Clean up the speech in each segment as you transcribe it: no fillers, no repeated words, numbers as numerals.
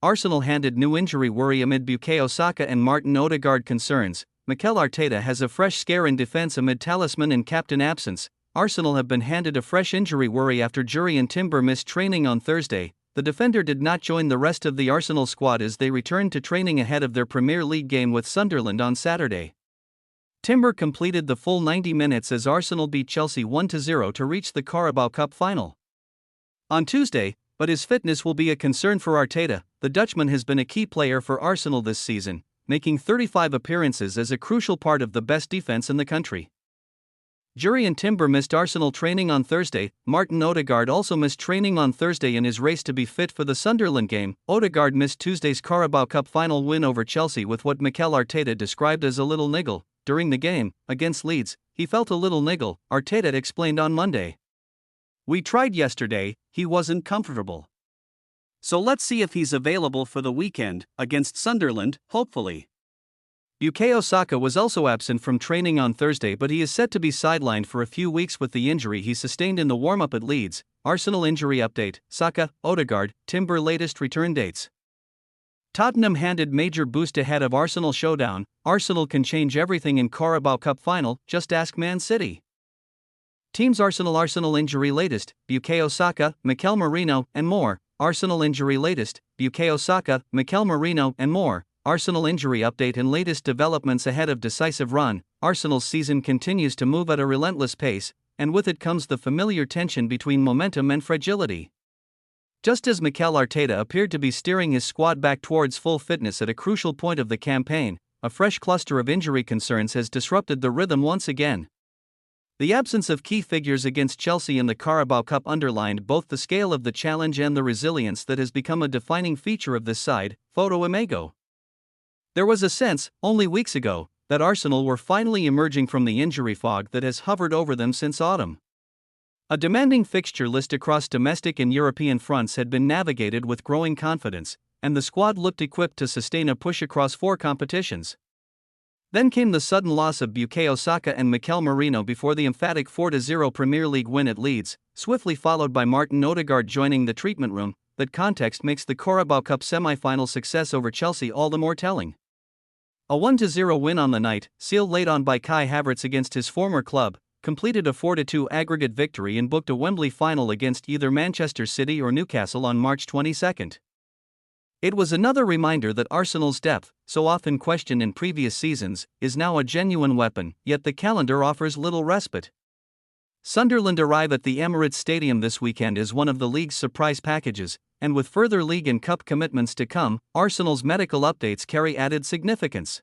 Arsenal handed new injury worry amid Bukayo Saka and Martin Odegaard concerns. Mikel Arteta has a fresh scare in defence amid talisman and captain absence. Arsenal have been handed a fresh injury worry after Jurrien Timber missed training on Thursday. The defender did not join the rest of the Arsenal squad as they returned to training ahead of their Premier League game with Sunderland on Saturday. Timber completed the full 90 minutes as Arsenal beat Chelsea 1-0 to reach the Carabao Cup final on Tuesday, but his fitness will be a concern for Arteta. The Dutchman has been a key player for Arsenal this season, making 35 appearances as a crucial part of the best defence in the country. Jurrien Timber missed Arsenal training on Thursday. Martin Odegaard also missed training on Thursday in his race to be fit for the Sunderland game. Odegaard missed Tuesday's Carabao Cup final win over Chelsea with what Mikel Arteta described as a little niggle. During the game, against Leeds, he felt a little niggle, Arteta explained on Monday. "We tried yesterday, he wasn't comfortable. So let's see if he's available for the weekend, against Sunderland, hopefully." Bukayo Saka was also absent from training on Thursday, but he is set to be sidelined for a few weeks with the injury he sustained in the warm-up at Leeds. Arsenal injury update: Saka, Odegaard, Timber latest return dates. Tottenham handed major boost ahead of Arsenal showdown. Arsenal can change everything in Carabao Cup final, just ask Man City. Teams Arsenal injury latest: Bukayo Saka, Mikel Merino, and more. Arsenal injury latest: Bukayo Saka, Mikel Merino, and more. Arsenal injury update and latest developments ahead of decisive run. Arsenal's season continues to move at a relentless pace, and with it comes the familiar tension between momentum and fragility. Just as Mikel Arteta appeared to be steering his squad back towards full fitness at a crucial point of the campaign, a fresh cluster of injury concerns has disrupted the rhythm once again. The absence of key figures against Chelsea in the Carabao Cup underlined both the scale of the challenge and the resilience that has become a defining feature of this side. Photo Imago. There was a sense, only weeks ago, that Arsenal were finally emerging from the injury fog that has hovered over them since autumn. A demanding fixture list across domestic and European fronts had been navigated with growing confidence, and the squad looked equipped to sustain a push across 4 competitions. Then came the sudden loss of Bukayo Saka and Mikel Merino before the emphatic 4-0 Premier League win at Leeds, swiftly followed by Martin Odegaard joining the treatment room. That context makes the Carabao Cup semi-final success over Chelsea all the more telling. A 1-0 win on the night, sealed late on by Kai Havertz against his former club, completed a 4-2 aggregate victory and booked a Wembley final against either Manchester City or Newcastle on March 22. It was another reminder that Arsenal's depth, so often questioned in previous seasons, is now a genuine weapon, yet the calendar offers little respite. Sunderland arrive at the Emirates Stadium this weekend as one of the league's surprise packages, and with further league and cup commitments to come, Arsenal's medical updates carry added significance.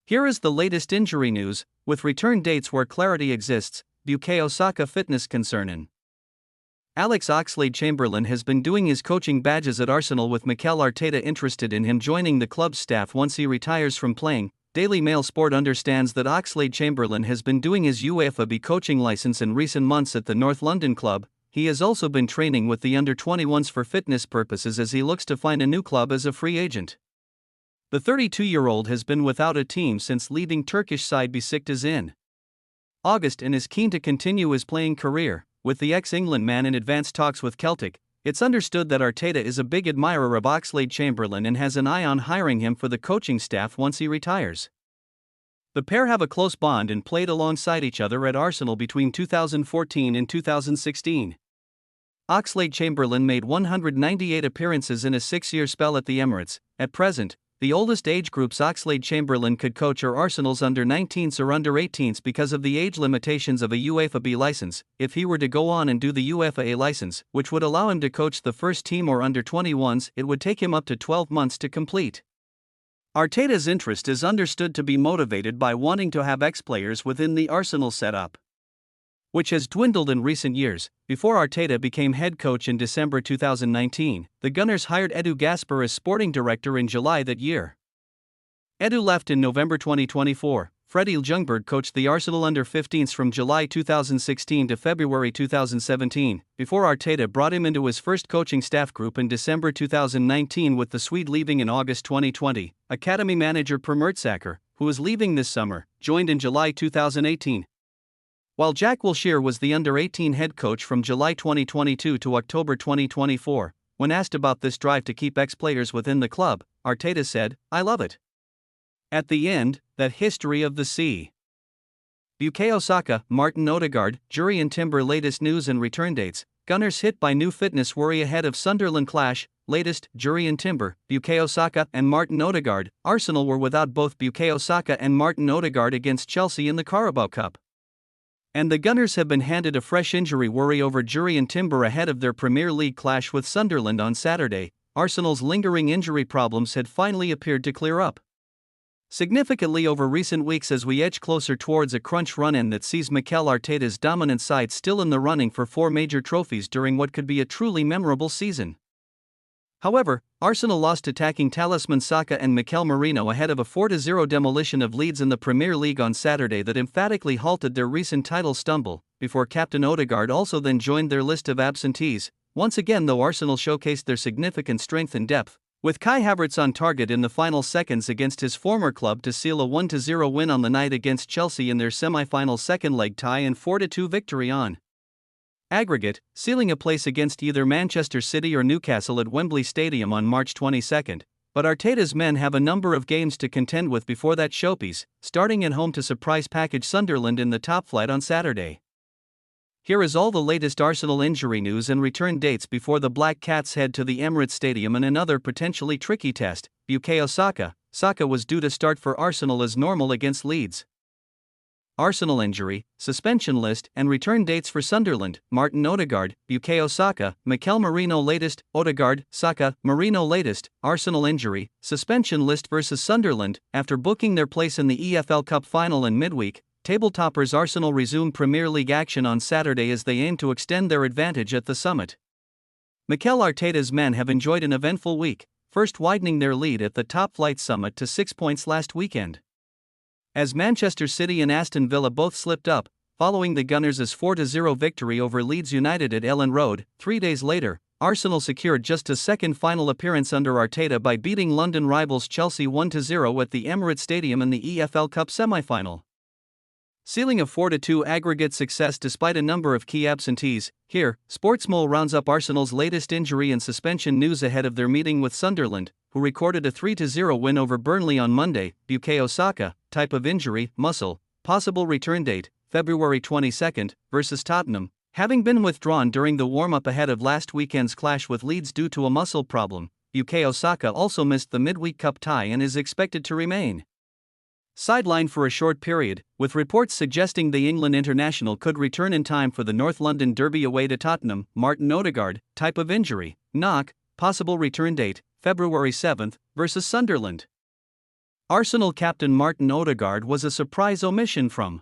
Here is the latest injury news, with return dates where clarity exists. Bukayo Saka fitness concern in. Alex Oxlade-Chamberlain has been doing his coaching badges at Arsenal with Mikel Arteta interested in him joining the club's staff once he retires from playing. Daily Mail Sport understands that Oxlade-Chamberlain has been doing his UEFA B coaching license in recent months at the North London club. He has also been training with the under-21s for fitness purposes as he looks to find a new club as a free agent. The 32-year-old has been without a team since leaving Turkish side Besiktas in August and is keen to continue his playing career. With the ex-England man in advanced talks with Celtic, it's understood that Arteta is a big admirer of Oxlade-Chamberlain and has an eye on hiring him for the coaching staff once he retires. The pair have a close bond and played alongside each other at Arsenal between 2014 and 2016. Oxlade-Chamberlain made 198 appearances in a 6-year spell at the Emirates. At present, the oldest age groups Oxlade-Chamberlain could coach are Arsenal's under-19s or under-18s because of the age limitations of a UEFA B license. If he were to go on and do the UEFA A license, which would allow him to coach the first team or under-21s, it would take him up to 12 months to complete. Arteta's interest is understood to be motivated by wanting to have ex-players within the Arsenal setup, which has dwindled in recent years. Before Arteta became head coach in December 2019, the Gunners hired Edu Gaspar as sporting director in July that year. Edu left in November 2024. Freddie Ljungberg coached the Arsenal under-15s from July 2016 to February 2017, before Arteta brought him into his first coaching staff group in December 2019 with the Swede leaving in August 2020. Academy manager Per Mertesacker, who is leaving this summer, joined in July 2018. While Jack Wilshere was the under-18 head coach from July 2022 to October 2024, When asked about this drive to keep ex-players within the club, Arteta said, "I love it." At the end, that history of the sea. Bukayo Saka, Martin Odegaard, Jurrien Timber latest news and return dates. Gunners hit by new fitness worry ahead of Sunderland clash. Latest, Jurrien Timber, Bukayo Saka and Martin Odegaard. Arsenal were without both Bukayo Saka and Martin Odegaard against Chelsea in the Carabao Cup. And the Gunners have been handed a fresh injury worry over Jurrien Timber ahead of their Premier League clash with Sunderland on Saturday. Arsenal's lingering injury problems had finally appeared to clear up significantly over recent weeks as we edge closer towards a crunch run-in that sees Mikel Arteta's dominant side still in the running for 4 major trophies during what could be a truly memorable season. However, Arsenal lost attacking talisman Saka and Mikel Merino ahead of a 4-0 demolition of Leeds in the Premier League on Saturday that emphatically halted their recent title stumble, before captain Odegaard also then joined their list of absentees. Once again, though, Arsenal showcased their significant strength and depth, with Kai Havertz on target in the final seconds against his former club to seal a 1-0 win on the night against Chelsea in their semi-final second-leg tie and 4-2 victory on aggregate, sealing a place against either Manchester City or Newcastle at Wembley Stadium on March 22. But Arteta's men have a number of games to contend with before that showpiece, starting at home to surprise package Sunderland in the top flight on Saturday. Here is all the latest Arsenal injury news and return dates before the Black Cats head to the Emirates Stadium in another potentially tricky test. Bukayo Saka. Saka was due to start for Arsenal as normal against Leeds. Arsenal injury, suspension list and return dates for Sunderland. Martin Odegaard, Bukayo Saka, Mikel Merino latest. Odegaard, Saka, Merino latest. Arsenal injury, suspension list versus Sunderland. After booking their place in the EFL Cup final in midweek, table-toppers Arsenal resumed Premier League action on Saturday as they aim to extend their advantage at the summit. Mikel Arteta's men have enjoyed an eventful week, first widening their lead at the top-flight summit to 6 points last weekend. As Manchester City and Aston Villa both slipped up, following the Gunners' 4-0 victory over Leeds United at Ellen Road, 3 days later, Arsenal secured just a second final appearance under Arteta by beating London rivals Chelsea 1-0 at the Emirates Stadium in the EFL Cup semi-final, sealing a 4-2 aggregate success despite a number of key absentees. Here, Sportsmole rounds up Arsenal's latest injury and suspension news ahead of their meeting with Sunderland, who recorded a 3-0 win over Burnley on Monday. Bukayo Saka, type of injury, muscle, possible return date, February 22, versus Tottenham, having been withdrawn during the warm-up ahead of last weekend's clash with Leeds due to a muscle problem. Bukayo Saka also missed the midweek cup tie and is expected to remain sidelined for a short period, with reports suggesting the England international could return in time for the North London derby away to Tottenham. Martin Odegaard, type of injury, knock, possible return date, February 7, versus Sunderland. Arsenal captain Martin Odegaard was a surprise omission from